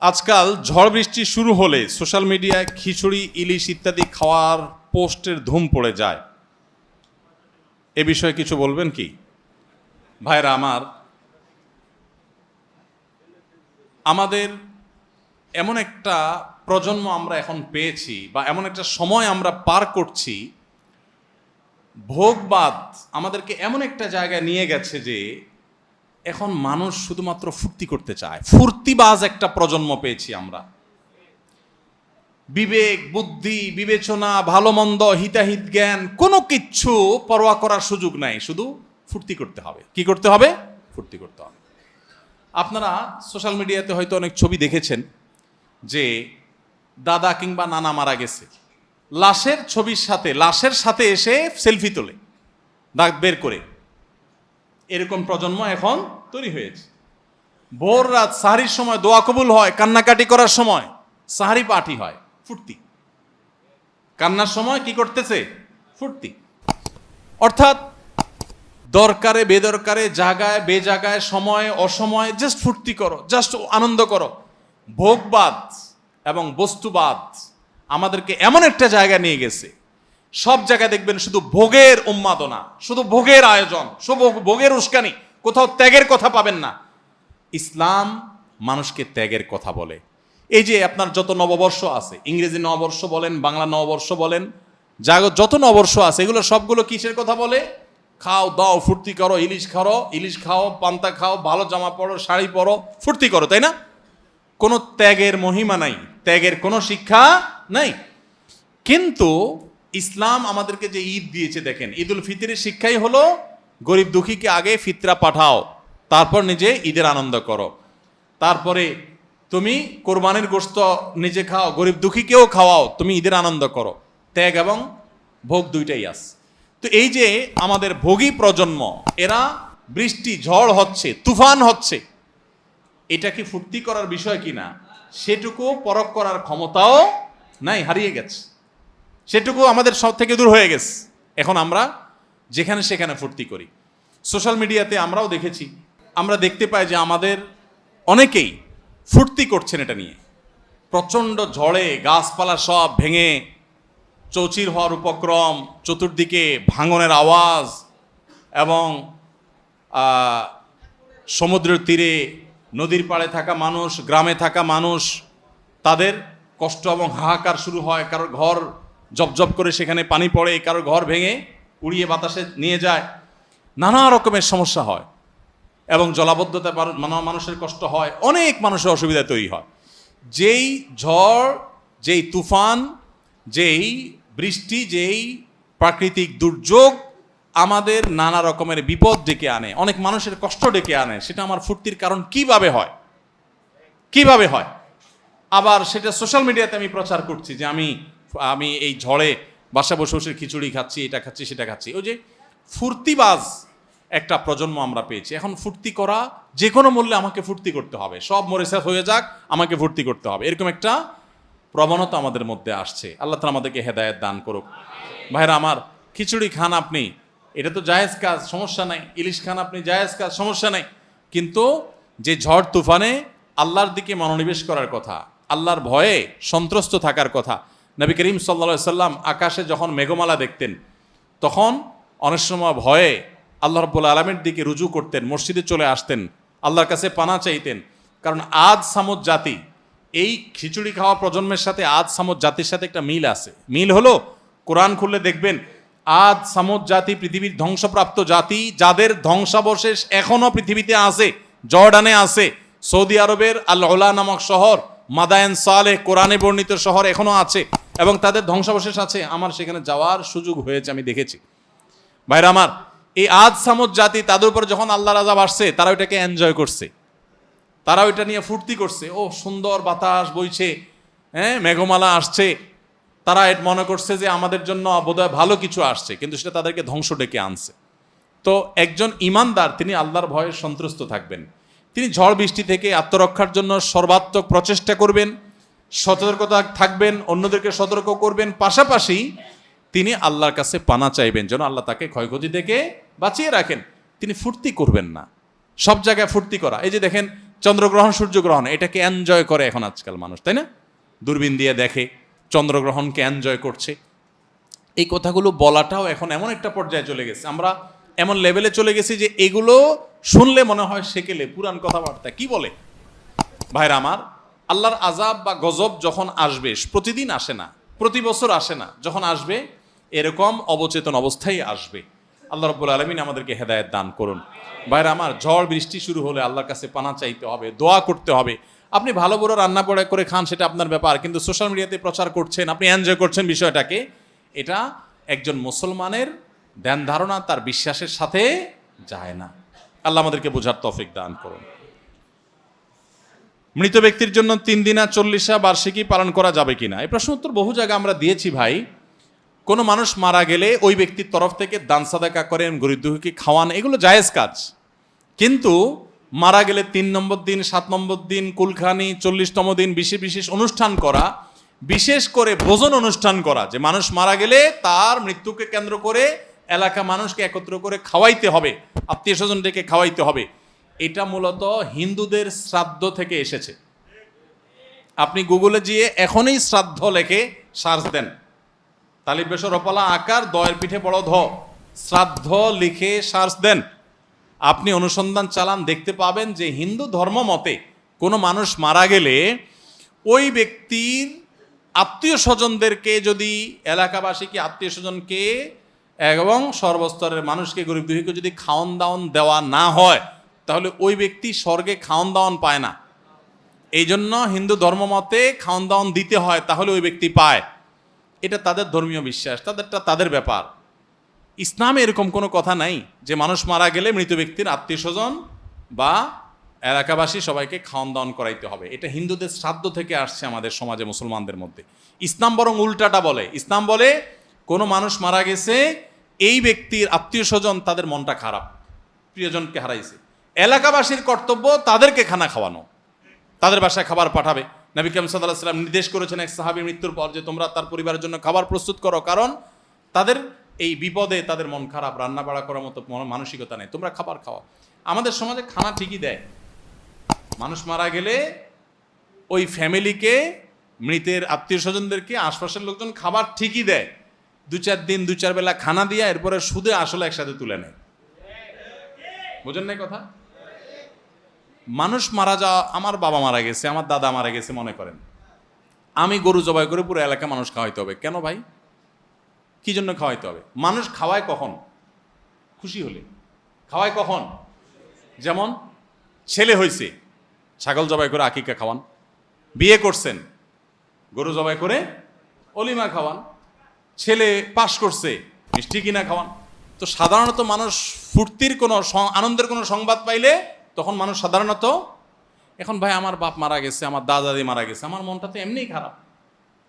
আজকাল ঝড় বৃষ্টি শুরু হলে সোশ্যাল মিডিয়ায় খিচুড়ি, ইলিশ ইত্যাদি খাওয়ার পোস্টের ধুম পড়ে যায়। এ বিষয়ে কিছু বলবেন কি? ভাইরা আমার, আমাদের এমন একটা প্রজন্ম আমরা এখন পেয়েছি বা এমন একটা সময় আমরা পার করছি, ভোগবাদ আমাদেরকে এমন একটা জায়গায় নিয়ে গেছে যে এখন মানুষ শুধুমাত্র ফুর্তি করতে চায়। ফুর্তিবাজ একটা প্রজন্ম পেয়েছি আমরা। বিবেক, বুদ্ধি, বিবেচনা, ভালো মন্দ, হিতাহিত জ্ঞান কোনো কিচ্ছু পরোয়া করার সুযোগ নাই, শুধু ফুর্তি করতে হবে। কি করতে হবে? ফুর্তি করতে হবে। আপনারা সোশ্যাল মিডিয়াতে হয়তো অনেক ছবি দেখেছেন যে দাদা কিংবা নানা মারা গেছে, লাশের ছবির সাথে লাশের সাথে এসে সেলফি তোলে দাগ বের করে। এরকম প্রজন্ম এখন তৈরি হয়েছে। ভোর রাত সাহারির সময় দোয়া কবুল হয়, কান্নাকাটি করার সময় সাহারি পার্টি হয়, ফুর্তি। কান্নার সময় কি করতেছে? ফুর্তি। অর্থাৎ দরকারে বেদরকারে, জায়গায় বেজায়গায়, সময় অসময়ে জাস্ট ফুর্তি করো, জাস্ট আনন্দ করো। ভোগবাদ এবং বস্তুবাদ আমাদেরকে এমন একটা জায়গায় নিয়ে গেছে, সব জায়গায় দেখবেন শুধু ভোগের উন্মাদনা, শুধু ভোগের আয়োজন, শুধু ভোগের উস্কানি, কোথাও ত্যাগের কথা পাবেন না। ইসলাম মানুষকে ত্যাগের কথা বলে। এই যে আপনার যত নববর্ষ আছে, ইংরেজি নববর্ষ বলেন, বাংলা নববর্ষ বলেন, যত নববর্ষ আছে, এগুলো সবগুলো কিসের কথা বলে? খাও দাও, ফুর্তি করো, ইলিশ খাও, পান্তা খাও, ভালো জামা পরো, শাড়ি পরো, ফুর্তি করো, তাই না? কোনো ত্যাগের মহিমা নাই, ত্যাগের কোনো শিক্ষা নাই। কিন্তু ইসলাম আমাদেরকে যে ঈদ দিয়েছে, দেখেন, ঈদুল ফিতরের শিক্ষাই হলো গরিব দুঃখীকে আগে ফিতরা পাঠাও, তারপর নিজে ঈদের আনন্দ করো। তারপরে তুমি কোরবানির গোশত নিজে খাও, গরিব দুঃখীকেও খাওয়াও, তুমি ঈদের আনন্দ করো। ত্যাগ এবং ভোগ দুইটাই আছে। তো এই যে আমাদের ভোগী প্রজন্ম, এরা বৃষ্টি ঝড় হচ্ছে, তুফান হচ্ছে, এটা কি ফুর্তি করার বিষয় কিনা সেটুকু পরখ করার ক্ষমতাও নাই, হারিয়ে গেছে। সেটুকু আমাদের সব থেকে দূর হয়ে গেছে। এখন আমরা যেখানে সেখানে ফুর্তি করি। সোশ্যাল মিডিয়াতে আমরাও দেখেছি, আমরা দেখতে পাই যে আমাদের অনেকেই ফুর্তি করছেন এটা নিয়ে। প্রচণ্ড ঝড়ে গাছপালা সব ভেঙে চৌচির হওয়ার উপক্রম, চতুর্দিকে ভাঙনের আওয়াজ, এবং সমুদ্রের তীরে নদীর পাড়ে থাকা মানুষ, গ্রামে থাকা মানুষ, তাদের কষ্ট এবং হাহাকার শুরু হয়। কারোর ঘর জবজব করে সেখানে পানি পড়ে, কারোর ঘর ভেঙে উড়িয়ে বাতাসে নিয়ে যায়, নানা রকমের সমস্যা হয় এবং জলাবদ্ধতা মানুষের কষ্ট হয়, অনেক মানুষের অসুবিধা তৈরি হয়। যেই ঝড়, যেই তুফান, যেই বৃষ্টি, যেই প্রাকৃতিক দুর্যোগ আমাদের নানা রকমের বিপদ ডেকে আনে, অনেক মানুষের কষ্ট ডেকে আনে, সেটা আমার ফুর্তির কারণ কিভাবে হয়? কিভাবে হয়? আবার সেটা সোশ্যাল মিডিয়াতে আমি প্রচার করছি যে আমি এই ঝড়ে বাসা বসে বসে খিচুড়ি খাচ্ছি, এটা খাচ্ছি, সেটা খাচ্ছি। ওই যে ফুর্তিবাজ একটা প্রজন্ম আমরা পেয়েছি। এখন ফুর্তি করা, যে কোনো মূল্যে আমাকে ফুর্তি করতে হবে, সব মরেসাত হয়ে যাক, আমাকে ফুর্তি করতে হবে, এরকম একটা প্রবণতা আমাদের মধ্যে আসছে। আল্লাহ তাআলা আমাদেরকে হেদায়েত দান করুক। ভাইরা আমার, খিচুড়ি খান আপনি, এটা তো জায়েজ কাজ, সমস্যা নাই। ইলিশ খান আপনি, জায়েজ কাজ, সমস্যা নাই। কিন্তু যে ঝড় তুফানে আল্লাহর দিকে মনোনিবেশ করার কথা, আল্লাহর ভয়ে সন্ত্রস্ত থাকার কথা। নবী করিম সাল্লাল্লাহু আলাইহি সাল্লাম আকাশে যখন মেঘমালা দেখতেন, তখন অনেক সময় ভয়ে আল্লাহ রাব্বুল আলামিনের দিকে রুজু করতেন, মসজিদে চলে আসতেন, আল্লাহর কাছে পানা চাইতেন। কারণ আদ সামুদ জাতি, এই খিচুড়ি খাওয়া প্রজন্মের সাথে আদ সামুদ জাতির সাথে একটা মিল আছে। মিল হলো, কোরআন খুললে দেখবেন আদ সামুদ জাতি পৃথিবীর ধ্বংসপ্রাপ্ত জাতি, যাদের ধ্বংসাবশেষ এখনো পৃথিবীতে আছে, জর্ডানে আছে, সৌদি আরবের আল উলা নামক শহর, মাদায়েন সালেহ কোরআনে বর্ণিত শহর এখনো আছে, এবং তাদের ধ্বংসাবশেষ আছে। আমার সেখানে যাওয়ার সুযোগ হয়েছে, আমি দেখেছি। ভাইরা আমার, এই আদ সামুদ জাতি, তাদের উপর যখন আল্লাহর আযাব আসছে, তারা ওইটাকে এনজয় করছে, তারা ওইটা নিয়ে ফুর্তি করছে। ও সুন্দর বাতাস বইছে, হ্যাঁ, মেঘমালা আসছে, তারা এটা মনে করছে যে আমাদের জন্য বোধহয় ভালো কিছু আসছে, কিন্তু সেটা তাদেরকে ধ্বংস ডেকে আনছে। তো একজন ইমানদার, তিনি আল্লাহর ভয়ে সন্ত্রস্ত থাকবেন, তিনি ঝড় বৃষ্টি থেকে আত্মরক্ষার জন্য সর্বাত্মক প্রচেষ্টা করবেন, সতর্কতা থাকবেন, অন্যদেরকে সতর্ক করবেন, পাশাপাশি তিনি আল্লাহর কাছে পানা চাইবেন যেন আল্লাহ তাকে ক্ষয়ক্ষতি থেকে বাঁচিয়ে রাখেন। তিনি ফুর্তি করবেন না, সব জায়গায় ফুর্তি করা। এই যে দেখেন, চন্দ্রগ্রহণ সূর্যগ্রহণ এটাকে এনজয় করে এখন আজকাল মানুষ, তাই না? দূরবীন দিয়ে দেখে, চন্দ্রগ্রহণকে এনজয় করছে। এই কথাগুলো বলাটাও এখন এমন একটা পর্যায়ে চলে গেছে, আমরা এমন লেভেলে চলে গেছি যে এগুলো শুনলে মনে হয় সেকেলে পুরান কথাবার্তা কি বলে। ভাইরা আমার, আল্লাহর আযাব বা গজব যখন আসবে, প্রতিদিন আসে না, প্রতি বছর আসে না, যখন আসবে এরকম অবচেতন অবস্থায় আসবে। আল্লাহ রাব্বুল আলামিন আমাদেরকে হেদায়েত দান করুন। ভাইরা আমার, ঝড় বৃষ্টি শুরু হলে আল্লাহর কাছে পানা চাইতে হবে, দোয়া করতে হবে। আপনি ভালো বড় রান্না করে খান, সেটা আপনার ব্যাপার, কিন্তু সোশ্যাল মিডিয়াতে প্রচার করছেন, আপনি এনজয় করছেন বিষয়টাকে, এটা একজন মুসলমানের ধ্যান ধারণা, তার বিশ্বাসের সাথে যায় না। আল্লাহ আমাদেরকে বোঝার তৌফিক দান করুন। মৃত ব্যক্তির জন্য 3 দিনা 40 বার্ষিকী পালন করা যাবে কিনা, এই প্রশ্ন উত্তর বহু জায়গায় আমরা দিয়েছি ভাই। কোনো মানুষ মারা গেলে ওই ব্যক্তির তরফ থেকে দান সাদাকা করেন, গরীব দুঃখীকে খাওয়ান, এগুলো জায়েজ কাজ। কিন্তু মারা গেলে 3 নম্বর দিন, 7 নম্বর দিন, কুলখানি, 40তম দিন বিশেষ বিশেষ অনুষ্ঠান করা, বিশেষ করে ভোজন অনুষ্ঠান করা, যে মানুষ মারা গেলে তার মৃত্যুকে কেন্দ্র করে এলাকা মানুষকে একত্র করে খাওয়াইতে হবে, আত্মীয় স্বজন ডেকে খাওয়াইতে হবে, এটা মূলত হিন্দুদের শ্রাদ্ধ থেকে এসেছে। আপনি গুগলে গিয়ে এখনই শ্রাদ্ধ লেখে সার্চ দেন, তালিব বেশ রপালা আকার দয়ের পিঠে বড় ধ, শ্রাদ্ধ লিখে সার্চ দেন, আপনি অনুসন্ধান চালান, দেখতে পাবেন যে হিন্দু ধর্ম মতে কোনো মানুষ মারা গেলে ওই ব্যক্তির আত্মীয় স্বজনদেরকে, যদি এলাকাবাসীকে, আত্মীয় স্বজনকে এবং সর্বস্তরের মানুষকে, গরিব দুঃখীকে যদি খাওয়ান দাওয়ান দেওয়া না হয়, তাহলে ওই ব্যক্তি স্বর্গে খাওয়ান দাওয়ান পায় না। এই জন্য হিন্দু ধর্ম মতে খাওয়ান দাওয়ান দিতে হয়, তাহলে ওই ব্যক্তি পায়। এটা তাদের ধর্মীয় বিশ্বাস, তাদেরটা তাদের ব্যাপার। ইসলামে এরকম কোনো কথা নাই যে মানুষ মারা গেলে মৃত ব্যক্তির আত্মীয় স্বজন বা এলাকাবাসী সবাইকে খাওয়ান দাওয়ান করাইতে হবে। এটা হিন্দুদের শ্রাদ্ধ থেকে আসছে আমাদের সমাজে, মুসলমানদের মধ্যে। ইসলাম বরং উল্টাটা বলে। ইসলাম বলে কোনো মানুষ মারা গেছে, এই ব্যক্তির আত্মীয় স্বজন তাদের মনটা খারাপ, প্রিয়জনকে হারাইছে, এলাকাবাসীর কর্তব্য তাদেরকে খানা খাওয়ানো, তাদের বাসায় খাবার পাঠাবে। নবী করিম সাল্লাল্লাহু আলাইহি ওয়াসাল্লাম নির্দেশ করেছেন এক সাহাবীর মৃত্যুর পর যে তোমরা তার পরিবারের জন্য খাবার প্রস্তুত করো, কারণ তাদের এই বিপদে তাদের মন খারাপ, রান্না বাড়া করার মতো মানসিকতা নেই, তোমরা খাবার খাওয়া। আমাদের সমাজে খানা ঠিকই দেয়, মানুষ মারা গেলে ওই ফ্যামিলিকে, মৃতের আত্মীয় স্বজনদেরকে, আশপাশের লোকজন খাবার ঠিকই দেয়, 2-4 দিন 2-4 বেলা খানা দিয়া এরপরে সুদে আসলে একসাথে তুলে নেয়। বুঝেন নাই কথা? মানুষ মারা যাওয়া, আমার বাবা মারা গেছে, আমার দাদা মারা গেছে, মনে করেন আমি গরু জবাই করে পুরো এলাকা মানুষ খাওয়াইতে হবে, কেন ভাই? কি জন্য খাওয়াইতে হবে? মানুষ খাওয়ায় কখন? খুশি হলে। খাওয়ায় কখন? যেমন ছেলে হয়েছে, ছাগল জবাই করে আকিকা খাওয়ান, বিয়ে করছেন, গরু জবাই করে অলিমা খাওয়ান, ছেলে পাশ করছে, মিষ্টি কিনা খাওয়ান। তো সাধারণত মানুষ ফুর্তির কোনো, আনন্দের কোনো সংবাদ পাইলে তখন মানুষ সাধারণত, এখন ভাই আমার বাপ মারা গেছে, আমার দাদা দাদি মারা গেছে, আমার মনটা তো এমনিই খারাপ,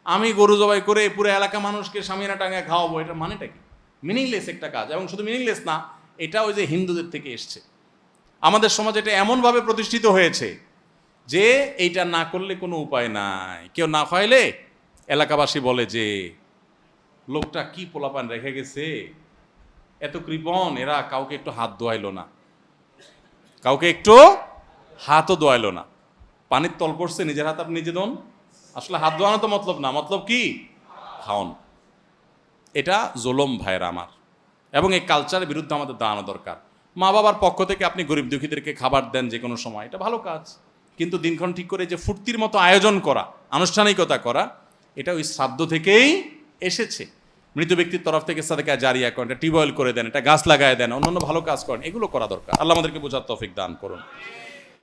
আমি গরু জবাই করে পুরো এলাকা মানুষকে সামিনা টাঙ্গায় খাওয়াবো, এটা মানেটা কি? মিনিংলেস একটা কাজ। এবং শুধু মিনিংলেস না, এটা ওই যে হিন্দুদের থেকে এসছে। আমাদের সমাজে এটা এমনভাবে প্রতিষ্ঠিত হয়েছে যে এইটা না করলে কোনো উপায় নাই। কেউ না খাইলে এলাকাবাসী বলে যে লোকটা কি পোলাপান রেখে গেছে, এত কৃপণ, এরা কাউকে একটু হাত ধোয়াইলো না, কাউকে একটু হাতও ধোয়াইলো না, পানির তল পড়ছে, নিজের হাত আপনি নিজে দোন। আসলে হাত ধোয়ানো তো মতলব না, মতলব কি? খাওন। এটা জুলুম ভাইয়ের আমার, এবং এই কালচারের বিরুদ্ধে আমাদের দাঁড়ানো দরকার। মা বাবার পক্ষ থেকে আপনি গরিব দুঃখীদেরকে খাবার দেন যে কোনো সময়, এটা ভালো কাজ, কিন্তু দিনক্ষণ ঠিক করে যে ফুর্তির মতো আয়োজন করা, আনুষ্ঠানিকতা করা, এটা ওই শ্রাদ্ধ থেকেই এসেছে। মৃত ব্যক্তির তরফ থেকে সাদাকা জারিয়া করেন, এটা টিউবওয়েল করে দেন, এটা গাছ লাগায় দেন, অন্যান্য ভালো কাজ করেন, এগুলো করা দরকার। আল্লাহ আমাদেরকে বোঝার তৌফিক দান করুন।